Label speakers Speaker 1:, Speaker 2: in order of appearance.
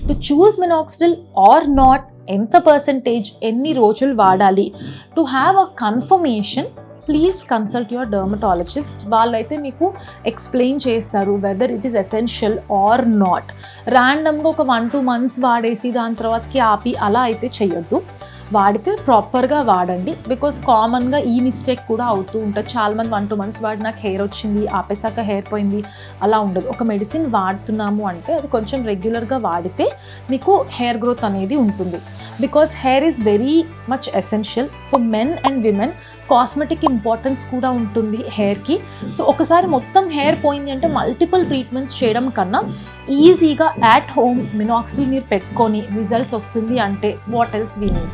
Speaker 1: To choose minoxidil or not, ఎంత percentage, ఎన్ని రోజులు వాడాలి, to have a confirmation, please consult your dermatologist. వాళ్ళైతే మీకు ఎక్స్ప్లెయిన్ చేస్తారు whether it is essential or not. ర్యాండమ్గా ఒక 1-2 months వాడేసి దాని తర్వాతకి ఆపి అలా అయితే చెయ్యొద్దు. వాడితే ప్రాపర్గా వాడండి. బికాస్ కామన్గా ఈ మిస్టేక్ కూడా అవుతూ ఉంటుంది. చాలామంది 1-2 months వాడి నాకు హెయిర్ వచ్చింది, ఆపేసాక హెయిర్ పోయింది, అలా ఉండదు. ఒక మెడిసిన్ వాడుతున్నాము అంటే అది కొంచెం రెగ్యులర్గా వాడితే మీకు హెయిర్ గ్రోత్ అనేది ఉంటుంది. Because hair is very much essential for men and women. Cosmetic importance కూడా ఉంటుంది హెయిర్కి. సో ఒకసారి మొత్తం హెయిర్ పోయింది అంటే మల్టిపుల్ ట్రీట్మెంట్స్ చేయడం కన్నా ఈజీగా అట్ హోమ్ మినాక్సిడిల్ మీరు పెట్టుకొని రిజల్ట్స్ వస్తుంది అంటే వాట్ ఎల్స్ వీ నీడ్.